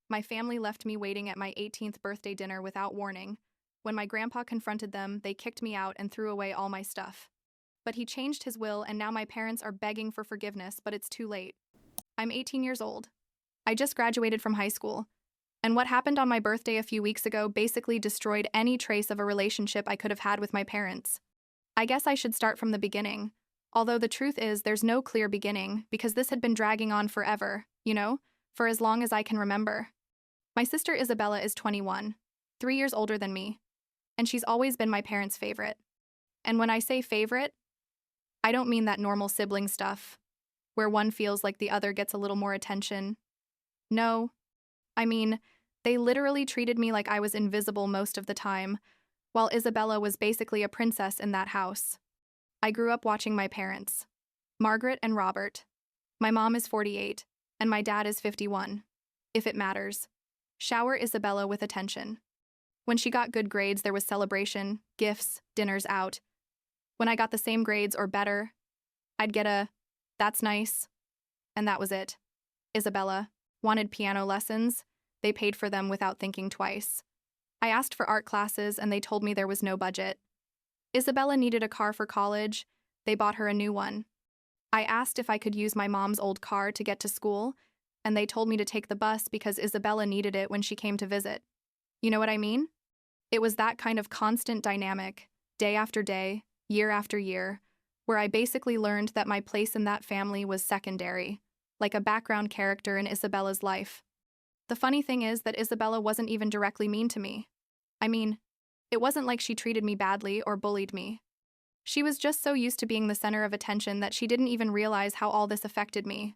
My family left me waiting at my 18th birthday dinner without warning. When my grandpa confronted them, they kicked me out and threw away all my stuff. But he changed his will, and now my parents are begging for forgiveness, but it's too late. I'm 18 years old. I just graduated from high school. And what happened on my birthday a few weeks ago basically destroyed any trace of a relationship I could have had with my parents. I guess I should start from the beginning. Although the truth is, there's no clear beginning, because this had been dragging on forever, for as long as I can remember. My sister Isabella is 21, 3 years older than me, and she's always been my parents' favorite. And when I say favorite, I don't mean that normal sibling stuff, where one feels like the other gets a little more attention. No, I mean, they literally treated me like I was invisible most of the time, while Isabella was basically a princess in that house. I grew up watching my parents, Margaret and Robert. My mom is 48, and my dad is 51, if it matters. Shower Isabella with attention. When she got good grades, there was celebration, gifts, dinners out. When I got the same grades or better, I'd get a, "That's nice," and that was it. Isabella wanted piano lessons. They paid for them without thinking twice. I asked for art classes, and they told me there was no budget. Isabella needed a car for college. They bought her a new one. I asked if I could use my mom's old car to get to school, and they told me to take the bus because Isabella needed it when she came to visit. You know what I mean? It was that kind of constant dynamic, day after day, year after year, where I basically learned that my place in that family was secondary, like a background character in Isabella's life. The funny thing is that Isabella wasn't even directly mean to me. I mean, it wasn't like she treated me badly or bullied me. She was just so used to being the center of attention that she didn't even realize how all this affected me.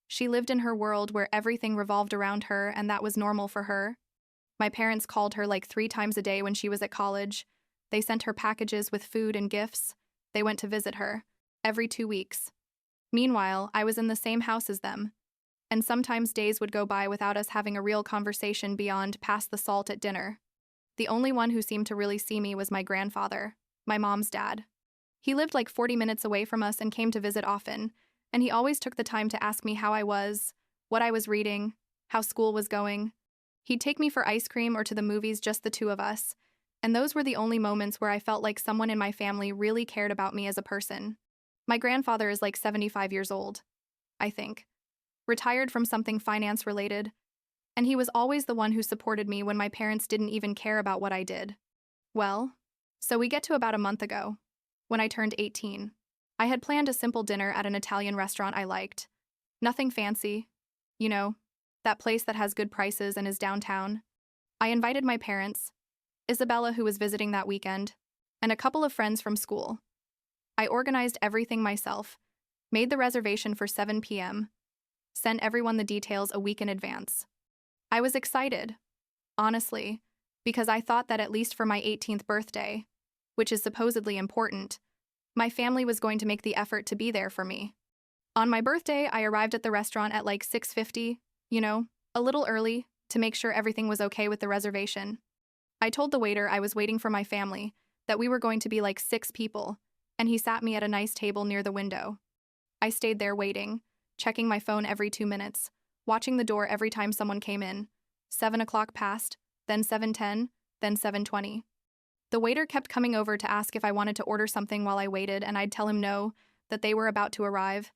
She lived in her world where everything revolved around her, and that was normal for her. My parents called her like 3 times a day when she was at college. They sent her packages with food and gifts. They went to visit her every 2 weeks. Meanwhile, I was in the same house as them, and sometimes days would go by without us having a real conversation beyond pass the salt at dinner. The only one who seemed to really see me was my grandfather, my mom's dad. He lived like 40 minutes away from us and came to visit often, and he always took the time to ask me how I was, what I was reading, how school was going. He'd take me for ice cream or to the movies, just the two of us, and those were the only moments where I felt like someone in my family really cared about me as a person. My grandfather is like 75 years old, I think, retired from something finance-related, and he was always the one who supported me when my parents didn't even care about what I did. Well, so we get to about a month ago, when I turned 18. I had planned a simple dinner at an Italian restaurant I liked. Nothing fancy, you know, that place that has good prices and is downtown. I invited my parents, Isabella, who was visiting that weekend, and a couple of friends from school. I organized everything myself, made the reservation for 7 p.m., sent everyone the details a week in advance. I was excited, honestly, because I thought that at least for my 18th birthday, which is supposedly important, my family was going to make the effort to be there for me. On my birthday, I arrived at the restaurant at like 6:50, a little early, to make sure everything was okay with the reservation. I told the waiter I was waiting for my family, that we were going to be like 6 people, and he sat me at a nice table near the window. I stayed there waiting, checking my phone every 2 minutes, watching the door every time someone came in. 7 o'clock passed, then 7:10, then 7:20. The waiter kept coming over to ask if I wanted to order something while I waited, and I'd tell him no, that they were about to arrive,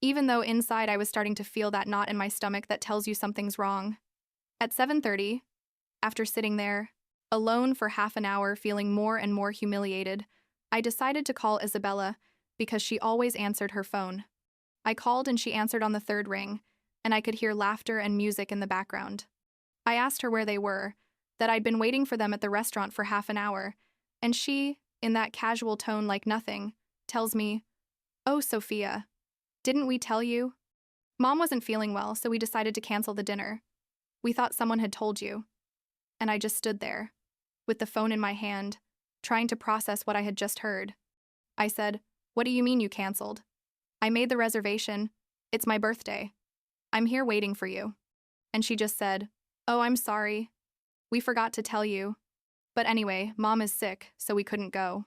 even though inside I was starting to feel that knot in my stomach that tells you something's wrong. At 7:30, after sitting there, alone for half an hour feeling more and more humiliated, I decided to call Isabella because she always answered her phone. I called and she answered on the third ring, and I could hear laughter and music in the background. I asked her where they were, that I'd been waiting for them at the restaurant for half an hour, and she, in that casual tone like nothing, tells me, "Oh, Sophia, didn't we tell you? Mom wasn't feeling well, so we decided to cancel the dinner. We thought someone had told you." And I just stood there, with the phone in my hand, trying to process what I had just heard. I said, "What do you mean you canceled? I made the reservation. It's my birthday. I'm here waiting for you." And she just said, "Oh, I'm sorry. We forgot to tell you. But anyway, Mom is sick, so we couldn't go."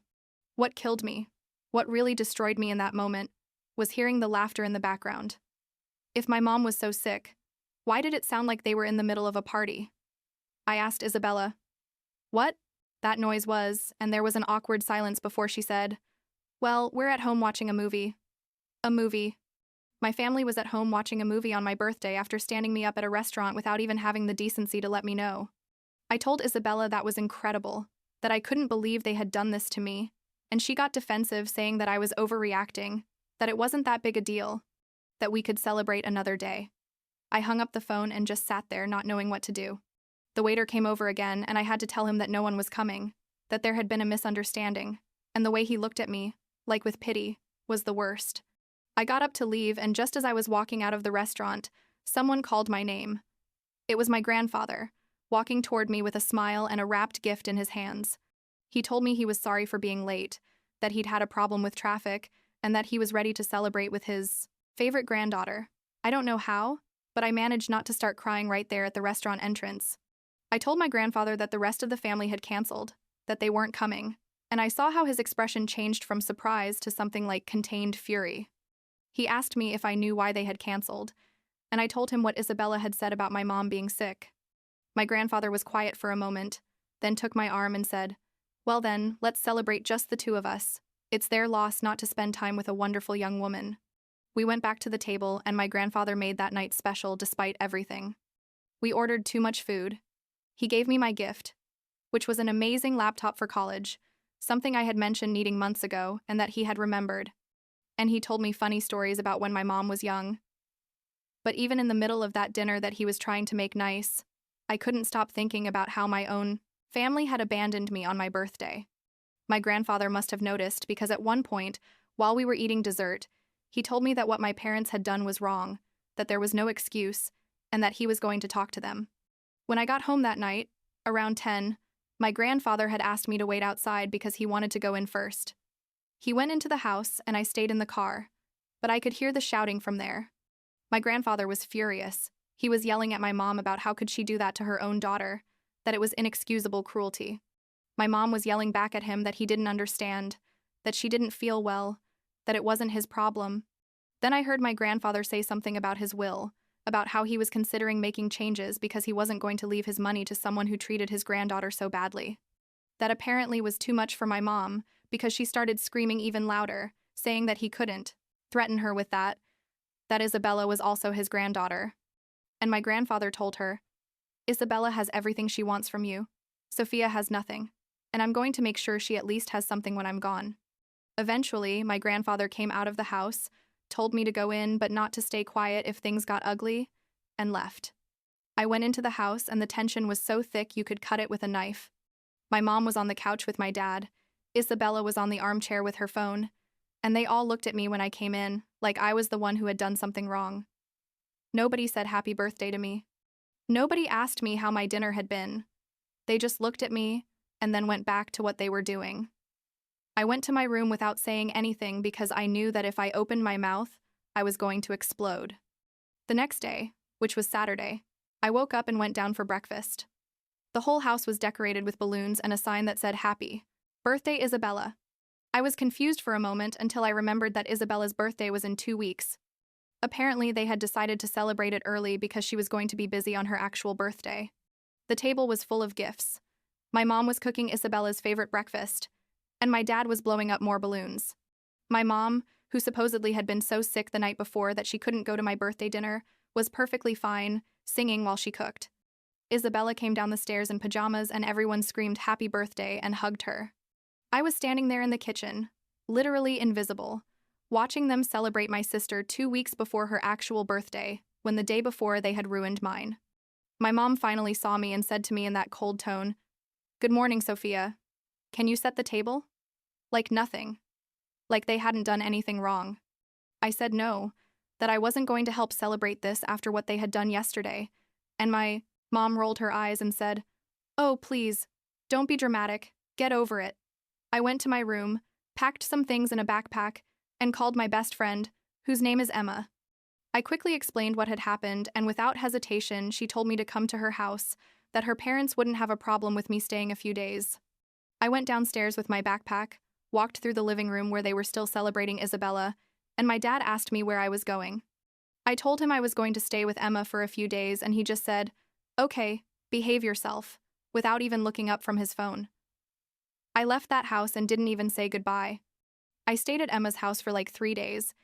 What killed me, what really destroyed me in that moment, was hearing the laughter in the background. If my mom was so sick, Why did it sound like they were in the middle of a party? I asked Isabella. What? That noise was, and there was an awkward silence before she said, Well, we're at home watching a movie. A movie. My family was at home watching a movie on my birthday after standing me up at a restaurant without even having the decency to let me know. I told Isabella that was incredible, that I couldn't believe they had done this to me, and she got defensive, saying that I was overreacting, that it wasn't that big a deal, that we could celebrate another day. I hung up the phone and just sat there, not knowing what to do. The waiter came over again, and I had to tell him that no one was coming, that there had been a misunderstanding, and the way he looked at me, like with pity, was the worst. I got up to leave, and just as I was walking out of the restaurant, someone called my name. It was my grandfather, walking toward me with a smile and a wrapped gift in his hands. He told me he was sorry for being late, that he'd had a problem with traffic, and that he was ready to celebrate with his favorite granddaughter. I don't know how, but I managed not to start crying right there at the restaurant entrance. I told my grandfather that the rest of the family had canceled, that they weren't coming, and I saw how his expression changed from surprise to something like contained fury. He asked me if I knew why they had canceled, and I told him what Isabella had said about my mom being sick. My grandfather was quiet for a moment, then took my arm and said, Well then, let's celebrate just the two of us. It's their loss not to spend time with a wonderful young woman. We went back to the table, and my grandfather made that night special despite everything. We ordered too much food. He gave me my gift, which was an amazing laptop for college, something I had mentioned needing months ago and that he had remembered. And he told me funny stories about when my mom was young. But even in the middle of that dinner that he was trying to make nice, I couldn't stop thinking about how my own family had abandoned me on my birthday. My grandfather must have noticed, because at one point, while we were eating dessert, he told me that what my parents had done was wrong, that there was no excuse, and that he was going to talk to them. When I got home that night, around 10, my grandfather had asked me to wait outside because he wanted to go in first. He went into the house, and I stayed in the car, but I could hear the shouting from there. My grandfather was furious. He was yelling at my mom about how could she do that to her own daughter, that it was inexcusable cruelty. My mom was yelling back at him that he didn't understand, that she didn't feel well, that it wasn't his problem. Then I heard my grandfather say something about his will, about how he was considering making changes because he wasn't going to leave his money to someone who treated his granddaughter so badly. That apparently was too much for my mom, because she started screaming even louder, saying that he couldn't threaten her with that Isabella was also his granddaughter. And my grandfather told her, Isabella has everything she wants from you. Sophia has nothing, and I'm going to make sure she at least has something when I'm gone. Eventually, my grandfather came out of the house, told me to go in but not to stay quiet if things got ugly, and left. I went into the house, and the tension was so thick you could cut it with a knife. My mom was on the couch with my dad. Isabella was on the armchair with her phone, and they all looked at me when I came in, like I was the one who had done something wrong. Nobody said happy birthday to me. Nobody asked me how my dinner had been. They just looked at me and then went back to what they were doing. I went to my room without saying anything because I knew that if I opened my mouth, I was going to explode. The next day, which was Saturday, I woke up and went down for breakfast. The whole house was decorated with balloons and a sign that said Happy Birthday, Isabella. I was confused for a moment until I remembered that Isabella's birthday was in 2 weeks. Apparently, they had decided to celebrate it early because she was going to be busy on her actual birthday. The table was full of gifts. My mom was cooking Isabella's favorite breakfast, and my dad was blowing up more balloons. My mom, who supposedly had been so sick the night before that she couldn't go to my birthday dinner, was perfectly fine, singing while she cooked. Isabella came down the stairs in pajamas, and everyone screamed happy birthday and hugged her. I was standing there in the kitchen, literally invisible, watching them celebrate my sister 2 weeks before her actual birthday, when the day before they had ruined mine. My mom finally saw me and said to me in that cold tone, "Good morning, Sophia. Can you set the table?" Like nothing. Like they hadn't done anything wrong. I said no, that I wasn't going to help celebrate this after what they had done yesterday, and my mom rolled her eyes and said, "Oh, please, don't be dramatic, get over it." I went to my room, packed some things in a backpack, and called my best friend, whose name is Emma. I quickly explained what had happened, and without hesitation, she told me to come to her house, that her parents wouldn't have a problem with me staying a few days. I went downstairs with my backpack, walked through the living room where they were still celebrating Isabella, and my dad asked me where I was going. I told him I was going to stay with Emma for a few days, and he just said, "Okay, behave yourself," without even looking up from his phone. I left that house and didn't even say goodbye. I stayed at Emma's house for like 3 days,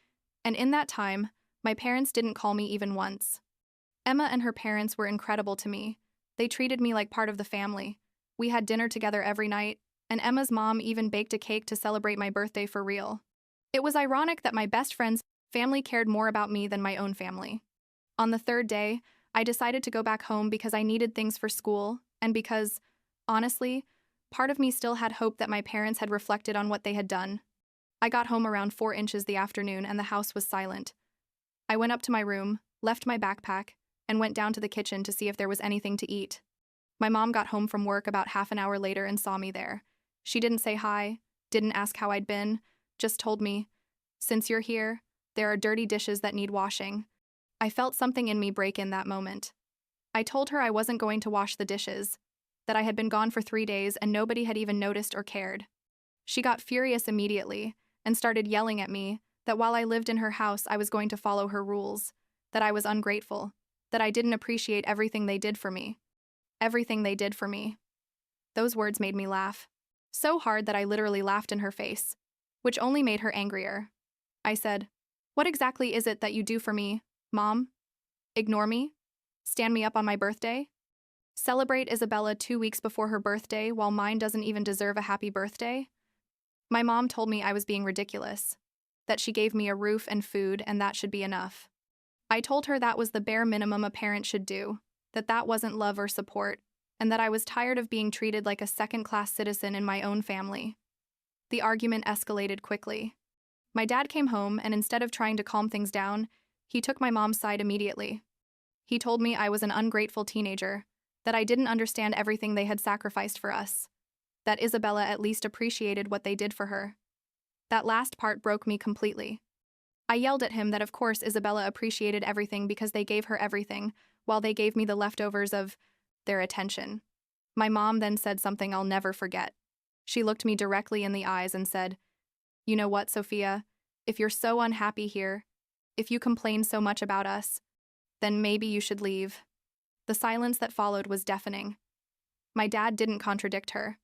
and in that time, my parents didn't call me even once. Emma and her parents were incredible to me. They treated me like part of the family. We had dinner together every night, and Emma's mom even baked a cake to celebrate my birthday for real. It was ironic that my best friend's family cared more about me than my own family. On the third day, I decided to go back home because I needed things for school, and because, honestly, part of me still had hope that my parents had reflected on what they had done. I got home around 4 inches the afternoon and the house was silent. I went up to my room, left my backpack, and went down to the kitchen to see if there was anything to eat. My mom got home from work about half an hour later and saw me there. She didn't say hi, didn't ask how I'd been, just told me, "Since you're here, there are dirty dishes that need washing." I felt something in me break in that moment. I told her I wasn't going to wash the dishes, that I had been gone for 3 days and nobody had even noticed or cared. She got furious immediately and started yelling at me that while I lived in her house, I was going to follow her rules, that I was ungrateful, that I didn't appreciate everything they did for me. Everything they did for me. Those words made me laugh. So hard that I literally laughed in her face, which only made her angrier. I said, "What exactly is it that you do for me, Mom? Ignore me? Stand me up on my birthday? Celebrate Isabella 2 weeks before her birthday while mine doesn't even deserve a happy birthday?" My mom told me I was being ridiculous, that she gave me a roof and food and that should be enough. I told her that was the bare minimum a parent should do, that that wasn't love or support, and that I was tired of being treated like a second-class citizen in my own family. The argument escalated quickly. My dad came home, and instead of trying to calm things down, he took my mom's side immediately. He told me I was an ungrateful teenager, that I didn't understand everything they had sacrificed for us, that Isabella at least appreciated what they did for her. That last part broke me completely. I yelled at him that of course Isabella appreciated everything because they gave her everything, while they gave me the leftovers of their attention. My mom then said something I'll never forget. She looked me directly in the eyes and said, "You know what, Sophia? If you're so unhappy here, if you complain so much about us, then maybe you should leave." The silence that followed was deafening. My dad didn't contradict her,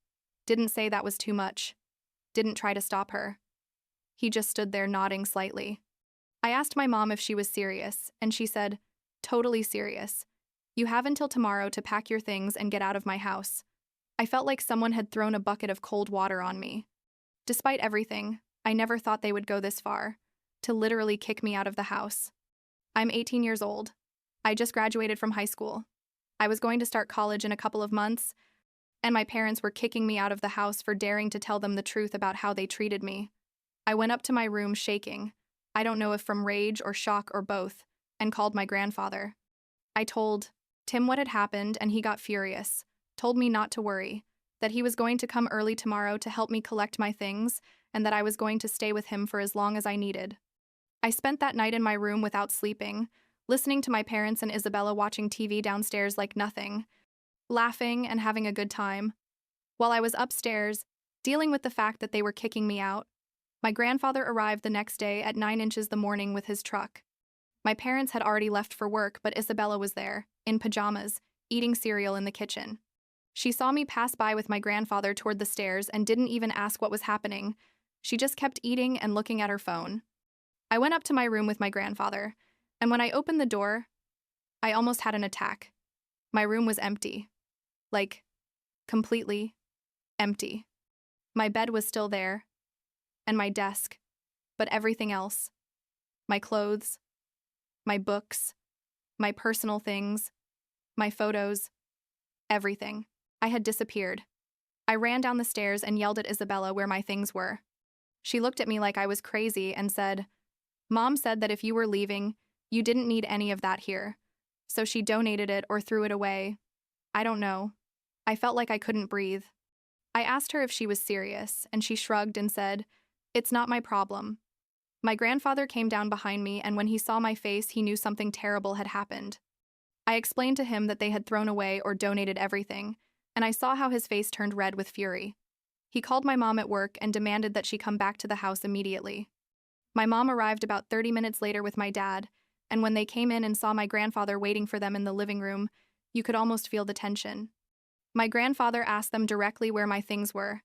didn't say that was too much, didn't try to stop her. He just stood there nodding slightly. I asked my mom if she was serious, and she said, "Totally serious. You have until tomorrow to pack your things and get out of my house." I felt like someone had thrown a bucket of cold water on me. Despite everything, I never thought they would go this far, to literally kick me out of the house. I'm 18 years old. I just graduated from high school. I was going to start college in a couple of months, and my parents were kicking me out of the house for daring to tell them the truth about how they treated me. I went up to my room shaking, I don't know if from rage or shock or both, and called my grandfather. I told Tim what had happened, and he got furious, told me not to worry, that he was going to come early tomorrow to help me collect my things, and that I was going to stay with him for as long as I needed. I spent that night in my room without sleeping, listening to my parents and Isabella watching TV downstairs like nothing, laughing and having a good time. While I was upstairs, dealing with the fact that they were kicking me out, my grandfather arrived the next day at 9 inches the morning with his truck. My parents had already left for work, but Isabella was there, in pajamas, eating cereal in the kitchen. She saw me pass by with my grandfather toward the stairs and didn't even ask what was happening. She just kept eating and looking at her phone. I went up to my room with my grandfather, and when I opened the door, I almost had an attack. My room was empty. Like, completely empty. My bed was still there, and my desk, but everything else, my clothes, my books, my personal things, my photos, everything. I had disappeared. I ran down the stairs and yelled at Isabella where my things were. She looked at me like I was crazy and said, "Mom said that if you were leaving, you didn't need any of that here. So she donated it or threw it away. I don't know." I felt like I couldn't breathe. I asked her if she was serious, and she shrugged and said, "It's not my problem." My grandfather came down behind me, and when he saw my face, he knew something terrible had happened. I explained to him that they had thrown away or donated everything, and I saw how his face turned red with fury. He called my mom at work and demanded that she come back to the house immediately. My mom arrived about 30 minutes later with my dad, and when they came in and saw my grandfather waiting for them in the living room, you could almost feel the tension. My grandfather asked them directly where my things were,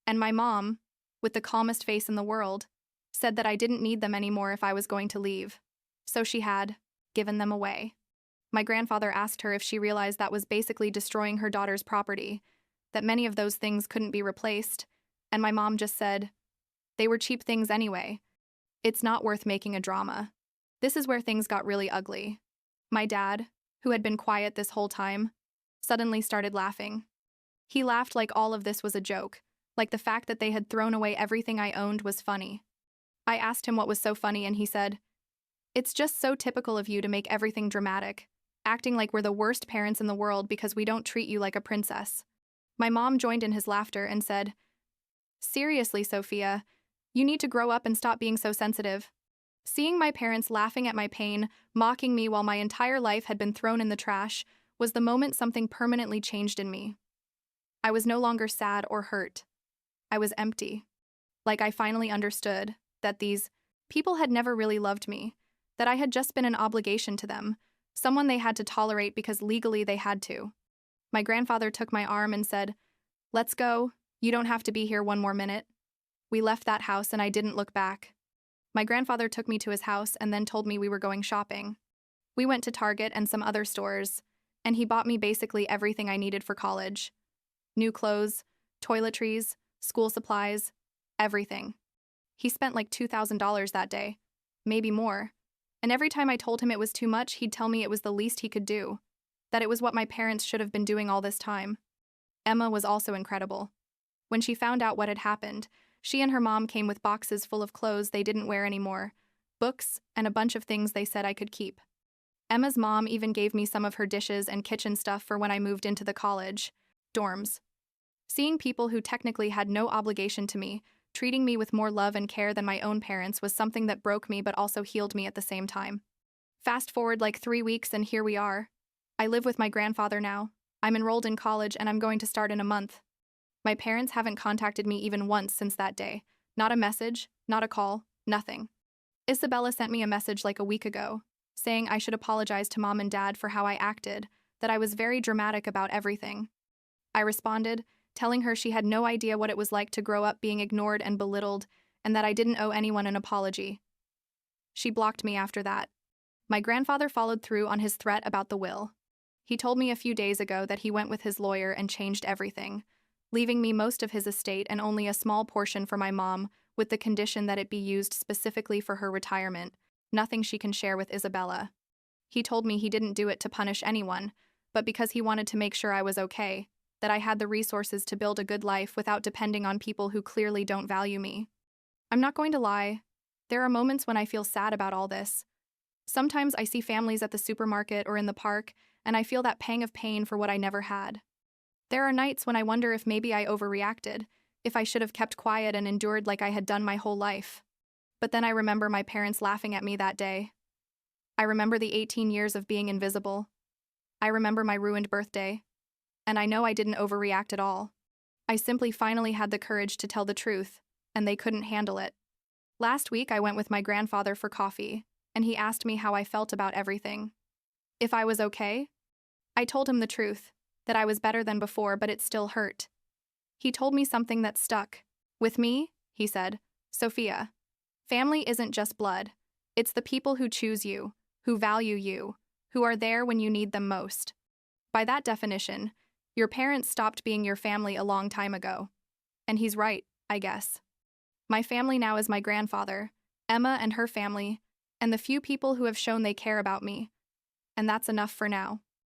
and my mom, with the calmest face in the world, said that I didn't need them anymore if I was going to leave. So she had given them away. My grandfather asked her if she realized that was basically destroying her daughter's property, that many of those things couldn't be replaced, and my mom just said, they were cheap things anyway. It's not worth making a drama. This is where things got really ugly. My dad, who had been quiet this whole time, suddenly started laughing. He laughed like all of this was a joke, like the fact that they had thrown away everything I owned was funny. I asked him what was so funny and he said, "It's just so typical of you to make everything dramatic, acting like we're the worst parents in the world because we don't treat you like a princess." My mom joined in his laughter and said, "Seriously, Sophia, you need to grow up and stop being so sensitive." Seeing my parents laughing at my pain, mocking me while my entire life had been thrown in the trash, was the moment something permanently changed in me. I was no longer sad or hurt. I was empty. Like I finally understood that these people had never really loved me, that I had just been an obligation to them, someone they had to tolerate because legally they had to. My grandfather took my arm and said, "Let's go, you don't have to be here one more minute." We left that house and I didn't look back. My grandfather took me to his house and then told me we were going shopping. We went to Target and some other stores, and he bought me basically everything I needed for college. New clothes, toiletries, school supplies, everything. He spent like $2,000 that day, maybe more. And every time I told him it was too much, he'd tell me it was the least he could do, that it was what my parents should have been doing all this time. Emma was also incredible. When she found out what had happened, she and her mom came with boxes full of clothes they didn't wear anymore, books, and a bunch of things they said I could keep. Emma's mom even gave me some of her dishes and kitchen stuff for when I moved into the college dorms. Seeing people who technically had no obligation to me, treating me with more love and care than my own parents was something that broke me but also healed me at the same time. Fast forward like 3 weeks and here we are. I live with my grandfather now. I'm enrolled in college and I'm going to start in a month. My parents haven't contacted me even once since that day. Not a message, not a call, nothing. Isabella sent me a message like a week ago, saying I should apologize to mom and dad for how I acted, that I was very dramatic about everything. I responded, telling her she had no idea what it was like to grow up being ignored and belittled, and that I didn't owe anyone an apology. She blocked me after that. My grandfather followed through on his threat about the will. He told me a few days ago that he went with his lawyer and changed everything, leaving me most of his estate and only a small portion for my mom, with the condition that it be used specifically for her retirement, nothing she can share with Isabella. He told me he didn't do it to punish anyone, but because he wanted to make sure I was okay, that I had the resources to build a good life without depending on people who clearly don't value me. I'm not going to lie. There are moments when I feel sad about all this. Sometimes I see families at the supermarket or in the park, and I feel that pang of pain for what I never had. There are nights when I wonder if maybe I overreacted, if I should have kept quiet and endured like I had done my whole life. But then I remember my parents laughing at me that day. I remember the 18 years of being invisible. I remember my ruined birthday. And I know I didn't overreact at all. I simply finally had the courage to tell the truth, and they couldn't handle it. Last week I went with my grandfather for coffee, and he asked me how I felt about everything. If I was okay? I told him the truth, that I was better than before, but it still hurt. He told me something that stuck. With me, he said, "Sophia, family isn't just blood. It's the people who choose you, who value you, who are there when you need them most. By that definition, your parents stopped being your family a long time ago." And he's right, I guess. My family now is my grandfather, Emma and her family, and the few people who have shown they care about me. And that's enough for now.